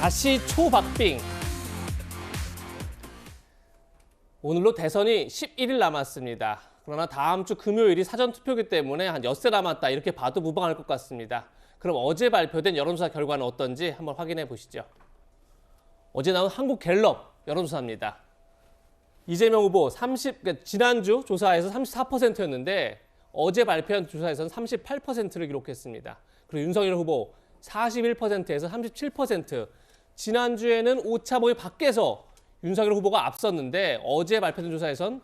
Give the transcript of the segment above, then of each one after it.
다시 초박빙. 오늘로 대선이 11일 남았습니다. 그러나 다음 주 금요일이 사전투표이기 때문에 한 엿새 남았다 이렇게 봐도 무방할 것 같습니다. 그럼 어제 발표된 여론조사 결과는 어떤지 한번 확인해 보시죠. 어제 나온 한국갤럽 여론조사입니다. 이재명 후보 지난주 조사에서 34%였는데 어제 발표한 조사에서는 38%를 기록했습니다. 그리고 윤석열 후보 41%에서 37%. 지난주에는 오차범위 밖에서 윤석열 후보가 앞섰는데 어제 발표된 조사에선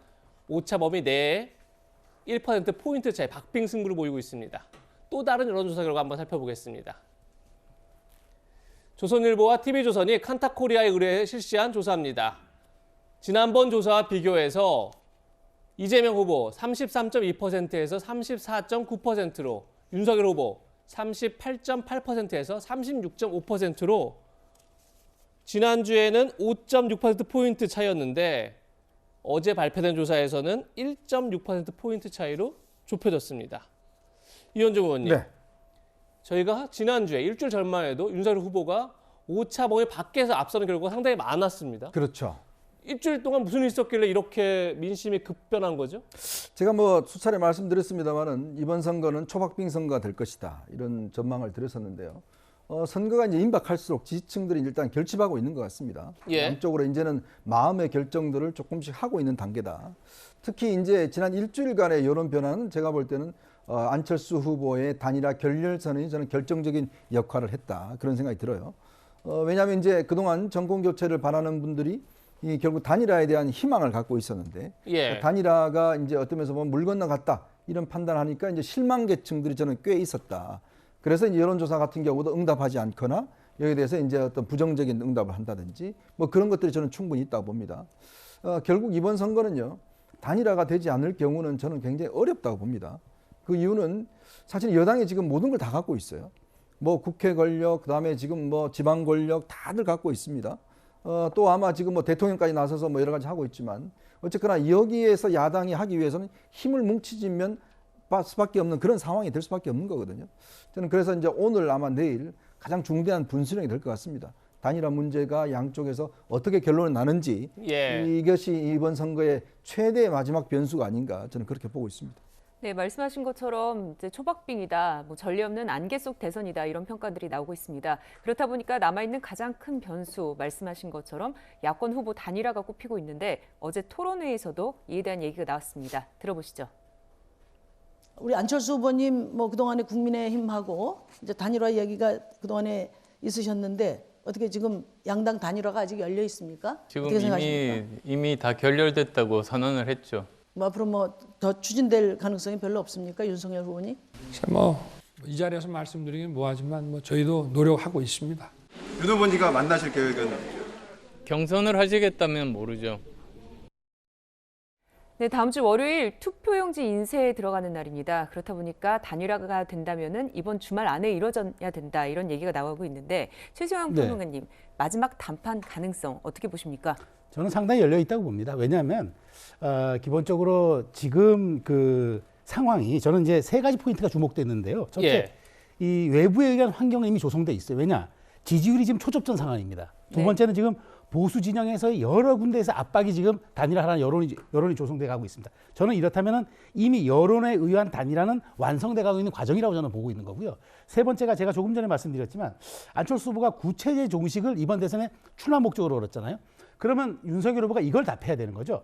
오차범위 내에 1%포인트 차이 박빙 승부를 보이고 있습니다. 또 다른 여론조사 결과 한번 살펴보겠습니다. 조선일보와 TV조선이 칸타코리아에 의뢰해 실시한 조사입니다. 지난번 조사와 비교해서 이재명 후보 33.2%에서 34.9%로 윤석열 후보 38.8%에서 36.5%로 지난주에는 5.6%포인트 차이였는데 어제 발표된 조사에서는 1.6%포인트 차이로 좁혀졌습니다. 이현정 의원님, 네. 저희가 지난주에 일주일 전만 해도 윤석열 후보가 오차범위 밖에서 앞서는 결과가 상당히 많았습니다. 그렇죠. 일주일 동안 무슨 일이 있었길래 이렇게 민심이 급변한 거죠? 제가 뭐 수차례 말씀드렸습니다만은 이번 선거는 초박빙 선거가 될 것이다 이런 전망을 드렸었는데요. 선거가 이제 임박할수록 지지층들이 일단 결집하고 있는 것 같습니다. 예. 양쪽으로 이제는 마음의 결정들을 조금씩 하고 있는 단계다. 특히 이제 지난 일주일간의 여론 변화는 제가 볼 때는 안철수 후보의 단일화 결렬선언이 저는 결정적인 역할을 했다 그런 생각이 들어요. 왜냐하면 이제 그동안 정권 교체를 바라는 분들이 결국 단일화에 대한 희망을 갖고 있었는데 예. 단일화가 이제 어떤 면에서 보면 물 건너갔다 이런 판단하니까 이제 실망 계층들이 저는 꽤 있었다. 그래서 이제 여론조사 같은 경우도 응답하지 않거나 여기에 대해서 이제 어떤 부정적인 응답을 한다든지 뭐 그런 것들이 저는 충분히 있다고 봅니다. 결국 이번 선거는요 단일화가 되지 않을 경우는 저는 굉장히 어렵다고 봅니다. 그 이유는 사실 여당이 지금 모든 걸 다 갖고 있어요. 뭐 국회 권력, 그다음에 지금 뭐 지방 권력 다들 갖고 있습니다. 또 아마 지금 뭐 대통령까지 나서서 뭐 여러 가지 하고 있지만 어쨌거나 여기에서 야당이 하기 위해서는 힘을 뭉치지면 수밖에 없는 그런 상황이 될 수밖에 없는 거거든요. 저는 그래서 이제 오늘 아마 내일 가장 중대한 분수령이 될 것 같습니다. 단일화 문제가 양쪽에서 어떻게 결론을 나는지 예. 이것이 이번 선거의 최대의 마지막 변수가 아닌가 저는 그렇게 보고 있습니다. 네, 말씀하신 것처럼 이제 초박빙이다, 뭐 전례 없는 안개 속 대선이다 이런 평가들이 나오고 있습니다. 그렇다 보니까 남아있는 가장 큰 변수 말씀하신 것처럼 야권 후보 단일화가 꼽히고 있는데 어제 토론회에서도 이에 대한 얘기가 나왔습니다. 들어보시죠. 우리 안철수 후보님 뭐 그동안에 국민의힘하고 이제 단일화 이야기가 그동안에 있으셨는데 어떻게 지금 양당 단일화가 아직 열려 있습니까? 지금 어떻게 생각하십니까? 이미 다 결렬됐다고 선언을 했죠. 뭐 앞으로 뭐 더 추진될 가능성이 별로 없습니까, 윤석열 후보님? 이 자리에서 말씀드리긴 뭐하지만 뭐 저희도 노력하고 있습니다. 윤 후보님과 만나실 계획은? 경선을 하시겠다면 모르죠. 네, 다음 주 월요일 투표용지 인쇄에 들어가는 날입니다. 그렇다 보니까 단일화가 된다면은 이번 주말 안에 이루어져야 된다 이런 얘기가 나오고 있는데 최수영 평론가님 마지막 단판 가능성 어떻게 보십니까? 저는 상당히 열려 있다고 봅니다. 왜냐하면 기본적으로 지금 그 상황이 저는 이제 세 가지 포인트가 주목됐는데요. 첫째, 예. 이 외부에 의한 환경은 이미 조성돼 있어요. 왜냐? 지지율이 지금 초접전 상황입니다. 두 번째는 지금 보수 진영에서 여러 군데에서 압박이 지금 단일화라는 여론이 조성돼 가고 있습니다. 저는 이렇다면은 이미 여론에 의한 단일화는 완성돼 가고 있는 과정이라고 저는 보고 있는 거고요. 세 번째가 제가 조금 전에 말씀드렸지만 안철수 후보가 구체제 종식을 이번 대선에 출마 목적으로 걸었잖아요. 그러면 윤석열 후보가 이걸 답해야 되는 거죠.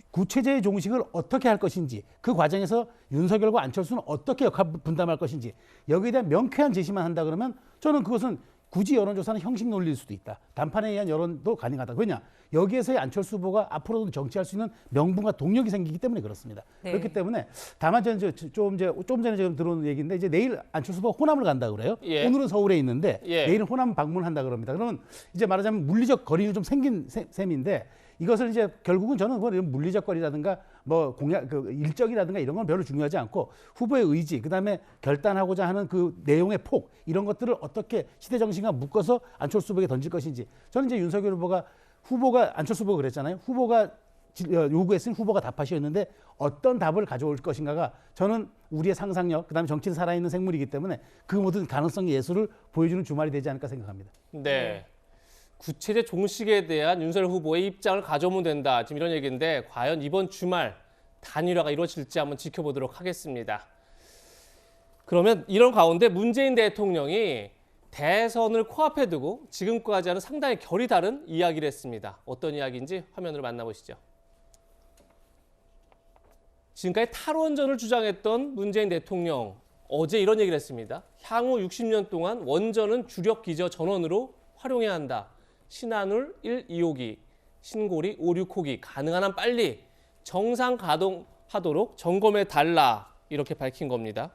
구체제의 종식을 어떻게 할 것인지 그 과정에서 윤석열과 안철수는 어떻게 역할 분담할 것인지 여기에 대한 명쾌한 제시만 한다 그러면 저는 그것은 굳이 여론조사는 형식 논리일 수도 있다. 단판에 의한 여론도 가능하다. 왜냐? 여기에서의 안철수 후보가 앞으로도 정치할 수 있는 명분과 동력이 생기기 때문에 그렇습니다. 네. 그렇기 때문에 다만 저는 좀 전에 지금 들어온 얘기인데 이제 내일 안철수 후보가 호남을 간다 그래요. 예. 오늘은 서울에 있는데 예. 내일은 호남 방문한다 그럽니다. 그러면 이제 말하자면 물리적 거리는 좀 생긴 셈인데 이것을 이제 결국은 저는 뭐 이런 물리적 거리라든가 뭐 공약 그 일정이라든가 이런 건 별로 중요하지 않고 후보의 의지 그다음에 결단하고자 하는 그 내용의 폭 이런 것들을 어떻게 시대 정신과 묶어서 안철수 후보에게 던질 것인지 저는 이제 윤석열 후보가 안철수 후보가 그랬잖아요. 후보가 요구했으니 후보가 답하시였는데 어떤 답을 가져올 것인가가 저는 우리의 상상력 그다음에 정치는 살아있는 생물이기 때문에 그 모든 가능성의 예술을 보여주는 주말이 되지 않을까 생각합니다. 네. 구체제 종식에 대한 윤석열 후보의 입장을 가져오면 된다. 지금 이런 얘기인데 과연 이번 주말 단일화가 이루어질지 한번 지켜보도록 하겠습니다. 그러면 이런 가운데 문재인 대통령이 대선을 코앞에 두고 지금까지와는 상당히 결이 다른 이야기를 했습니다. 어떤 이야기인지 화면으로 만나보시죠. 지금까지 탈원전을 주장했던 문재인 대통령 어제 이런 얘기를 했습니다. 향후 60년 동안 원전은 주력 기저 전원으로 활용해야 한다. 신한울 1, 2호기, 신고리 5, 6호기 가능한 한 빨리 정상 가동하도록 점검해 달라 이렇게 밝힌 겁니다.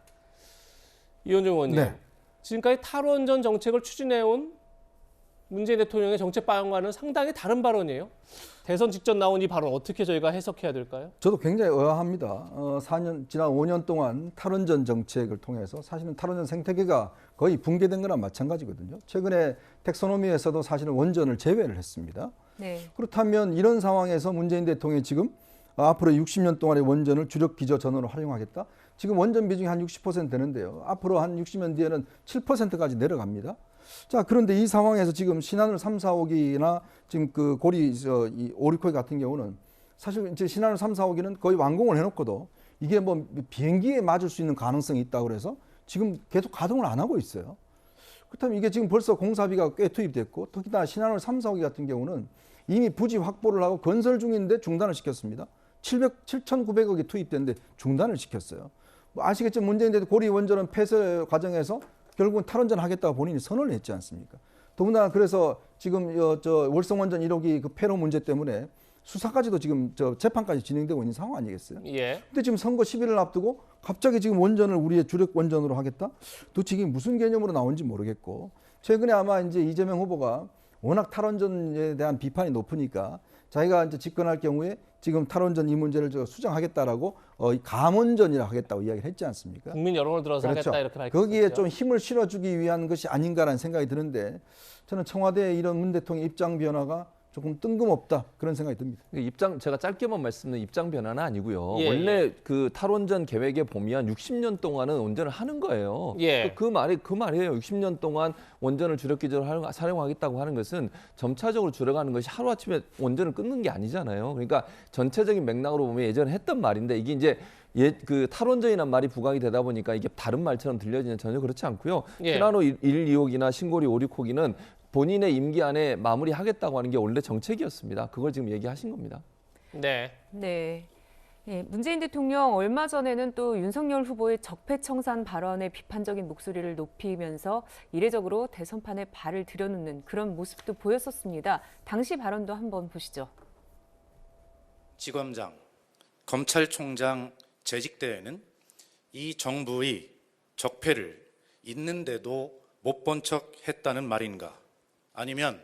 이현정 의원님, 네. 지금까지 탈원전 정책을 추진해온 문재인 대통령의 정책 방향과는 상당히 다른 발언이에요. 대선 직전 나온 이 발언 어떻게 저희가 해석해야 될까요? 저도 굉장히 의아합니다. 지난 5년 동안 탈원전 정책을 통해서 사실은 탈원전 생태계가 거의 붕괴된 거나 마찬가지거든요. 최근에 텍소노미에서도 사실은 원전을 제외를 했습니다. 네. 그렇다면 이런 상황에서 문재인 대통령이 지금 앞으로 60년 동안의 원전을 주력 기저 전원으로 활용하겠다. 지금 원전 비중이 한 60% 되는데요. 앞으로 한 60년 뒤에는 7%까지 내려갑니다. 자, 그런데 이 상황에서 지금 신한울 3, 4호기나 지금 그 고리 5, 6호기 같은 경우는 사실 이제 신한울 3, 4호기는 거의 완공을 해놓고도 이게 뭐 비행기에 맞을 수 있는 가능성이 있다고 그래서 지금 계속 가동을 안 하고 있어요. 그렇다면 이게 지금 벌써 공사비가 꽤 투입됐고 특히나 신한울 3, 4호기 같은 경우는 이미 부지 확보를 하고 건설 중인데 중단을 시켰습니다. 7,900억이 투입됐는데 중단을 시켰어요. 뭐 아시겠지만 문재인 대통령 고리 원전은 폐쇄 과정에서 결국은 탈원전 하겠다고 본인이 선언을 했지 않습니까? 더구나 그래서 지금 월성 원전 1호기 그 폐로 문제 때문에 수사까지도 지금 재판까지 진행되고 있는 상황 아니겠어요? 예. 근데 지금 선거 10일을 앞두고 갑자기 지금 원전을 우리의 주력 원전으로 하겠다? 도대체 이게 무슨 개념으로 나온지 모르겠고 최근에 아마 이제 이재명 후보가 워낙 탈원전에 대한 비판이 높으니까 자기가 이제 집권할 경우에 지금 탈원전 이 문제를 수정하겠다라고 감원전이라 하겠다고 이야기를 했지 않습니까? 국민 여론을 들어서 그렇죠. 하겠다 이렇게 밝혔죠. 거기에 좀 힘을 실어주기 위한 것이 아닌가라는 생각이 드는데 저는 청와대의 이런 문 대통령 입장 변화가 조금 뜬금없다 그런 생각이 듭니다. 제가 짧게만 말씀드리면 입장 변화는 아니고요. 예, 원래 그 탈원전 계획에 보면 60년 동안은 원전을 하는 거예요. 예. 그 말이에요. 60년 동안 원전을 주력 기조로 사용하겠다고 하는 것은 점차적으로 줄여가는 것이 하루아침에 원전을 끊는 게 아니잖아요. 그러니까 전체적인 맥락으로 보면 예전에 했던 말인데 이게 이제 그 탈원전이란 말이 부각이 되다 보니까 이게 다른 말처럼 들려지는 전혀 그렇지 않고요. 예. 신한울 1, 2호기나 신고리 5, 6호기는 본인의 임기 안에 마무리하겠다고 하는 게 원래 정책이었습니다. 그걸 지금 얘기하신 겁니다. 네. 네. 예, 문재인 대통령 얼마 전에는 또 윤석열 후보의 적폐청산 발언에 비판적인 목소리를 높이면서 이례적으로 대선판에 발을 들여놓는 그런 모습도 보였었습니다. 당시 발언도 한번 보시죠. 지검장, 검찰총장 재직 때에는 이 정부의 적폐를 있는데도 못 본 척 했다는 말인가? 아니면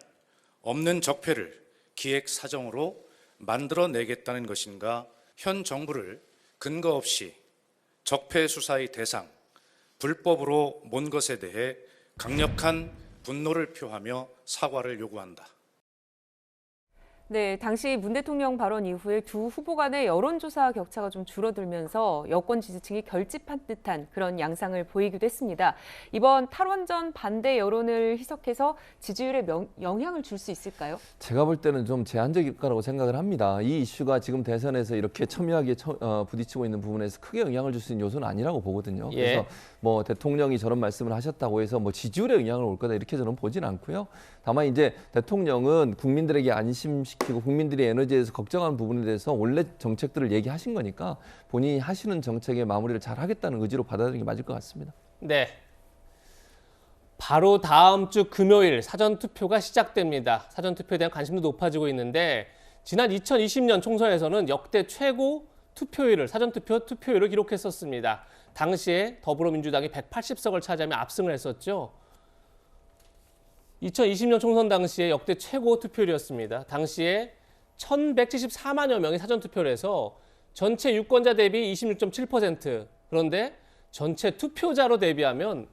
없는 적폐를 기획사정으로 만들어내겠다는 것인가? 현 정부를 근거 없이 적폐 수사의 대상, 불법으로 몬 것에 대해 강력한 분노를 표하며 사과를 요구한다. 네, 당시 문 대통령 발언 이후에 두 후보 간의 여론조사 격차가 좀 줄어들면서 여권 지지층이 결집한 듯한 그런 양상을 보이기도 했습니다. 이번 탈원전 반대 여론을 희석해서 지지율에 영향을 줄 수 있을까요? 제가 볼 때는 좀 제한적일 거라고 생각을 합니다. 이 이슈가 지금 대선에서 이렇게 첨예하게 부딪히고 있는 부분에서 크게 영향을 줄 수 있는 요소는 아니라고 보거든요. 예. 그래서 뭐 대통령이 저런 말씀을 하셨다고 해서 뭐 지지율에 영향을 올 거다 이렇게 저는 보진 않고요. 다만 이제 대통령은 국민들에게 안심시키고 국민들의 에너지에서 걱정하는 부분에 대해서 원래 정책들을 얘기하신 거니까 본인이 하시는 정책의 마무리를 잘 하겠다는 의지로 받아들이는 게 맞을 것 같습니다. 네. 바로 다음 주 금요일 사전투표가 시작됩니다. 사전투표에 대한 관심도 높아지고 있는데 지난 2020년 총선에서는 역대 최고 사전투표율을 기록했었습니다. 당시에 더불어민주당이 180석을 차지하며 압승을 했었죠. 2020년 총선 당시에 역대 최고 투표율이었습니다. 당시에 1,174만여 명이 사전투표를 해서 전체 유권자 대비 26.7%, 그런데 전체 투표자로 대비하면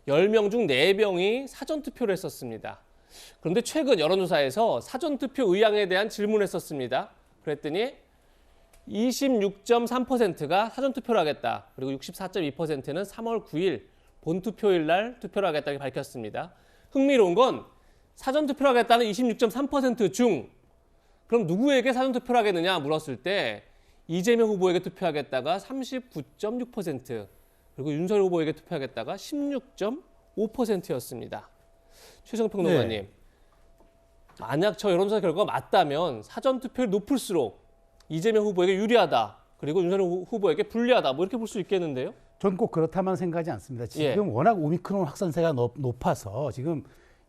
10명 중 4명이 사전투표를 했었습니다. 그런데 최근 여론조사에서 사전투표 의향에 대한 질문을 했었습니다. 그랬더니 26.3%가 사전투표를 하겠다. 그리고 64.2%는 3월 9일 본투표일 날 투표를 하겠다고 밝혔습니다. 흥미로운 건 사전투표를 하겠다는 26.3% 중 그럼 누구에게 사전투표를 하겠느냐 물었을 때 이재명 후보에게 투표하겠다가 39.6% 그리고 윤석열 후보에게 투표하겠다가 16.5%였습니다. 최승호 평론가님. 네. 만약 저 여론조사 결과가 맞다면 사전투표율이 높을수록 이재명 후보에게 유리하다. 그리고 윤석열 후보에게 불리하다. 뭐 이렇게 볼 수 있겠는데요? 전 꼭 그렇다만 생각하지 않습니다. 지금 예. 워낙 오미크론 확산세가 높아서 지금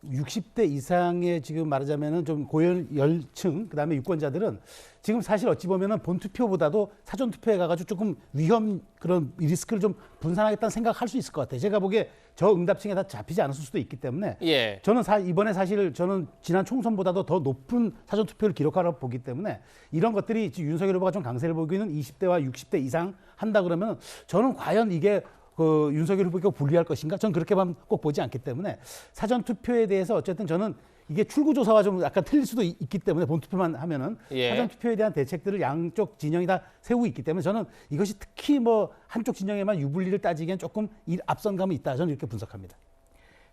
60대 이상의 지금 말하자면은 좀 고연열층 그다음에 유권자들은 지금 사실 어찌 보면은 본투표보다도 사전투표에 가가지고 조금 위험 그런 리스크를 좀 분산하겠다는 생각할 수 있을 것 같아요. 제가 보기에 저 응답층에 다 잡히지 않았을 수도 있기 때문에 예. 저는 이번에 사실 저는 지난 총선보다도 더 높은 사전투표를 기록하라고 보기 때문에 이런 것들이 지금 윤석열 후보가 좀 강세를 보이고 있는 20대와 60대 이상 한다 그러면 저는 과연 이게 그 윤석열 후보가 불리할 것인가? 전 그렇게만 꼭 보지 않기 때문에 사전 투표에 대해서 어쨌든 저는 이게 출구 조사와 좀 약간 틀릴 수도 있기 때문에 본투표만 하면은 예. 사전 투표에 대한 대책들을 양쪽 진영이 다 세우고 있기 때문에 저는 이것이 특히 뭐 한쪽 진영에만 유불리를 따지기엔 조금 앞선감이 있다. 저는 이렇게 분석합니다.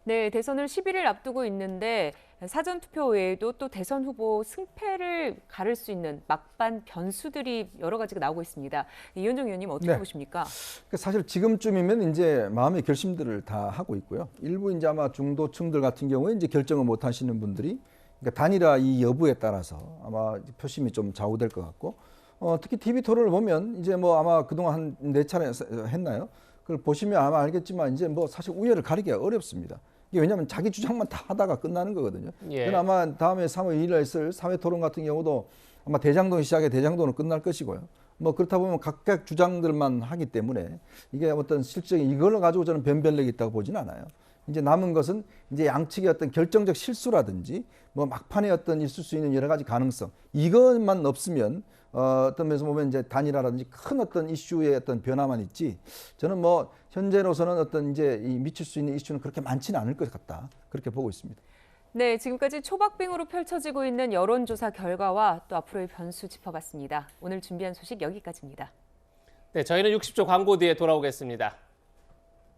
네, 대선을 11일 앞두고 있는데 사전투표 외에도 또 대선 후보 승패를 가를 수 있는 막판 변수들이 여러 가지가 나오고 있습니다. 이현정 의원님 어떻게 네. 보십니까? 사실 지금쯤이면 이제 마음의 결심들을 다 하고 있고요. 일부 이제 아마 중도층들 같은 경우에 이제 결정을 못 하시는 분들이 그러니까 단일화 이 여부에 따라서 아마 표심이 좀 좌우될 것 같고 특히 TV 토론을 보면 이제 뭐 아마 그동안 한 4차례 했나요? 그걸 보시면 아마 알겠지만 이제 뭐 사실 우열을 가리기가 어렵습니다. 이게 왜냐하면 자기 주장만 다 하다가 끝나는 거거든요. 예. 그건 아마 다음에 3월 2일에 있을 사회 토론 같은 경우도 아마 대장동 시작에 대장동으로 끝날 것이고요. 뭐 그렇다 보면 각각 주장들만 하기 때문에 이게 어떤 실적인 이걸 가지고 저는 변별력이 있다고 보지는 않아요. 이제 남은 것은 이제 양측의 어떤 결정적 실수라든지 뭐 막판에 어떤 있을 수 있는 여러 가지 가능성 이것만 없으면 어떤 면에서 보면 이제 단일화라든지 큰 어떤 이슈의 어떤 변화만 있지 저는 뭐 현재로서는 어떤 이제 이 미칠 수 있는 이슈는 그렇게 많지는 않을 것 같다 그렇게 보고 있습니다. 네, 지금까지 초박빙으로 펼쳐지고 있는 여론조사 결과와 또 앞으로의 변수 짚어봤습니다. 오늘 준비한 소식 여기까지입니다. 네, 저희는 60초 광고 뒤에 돌아오겠습니다.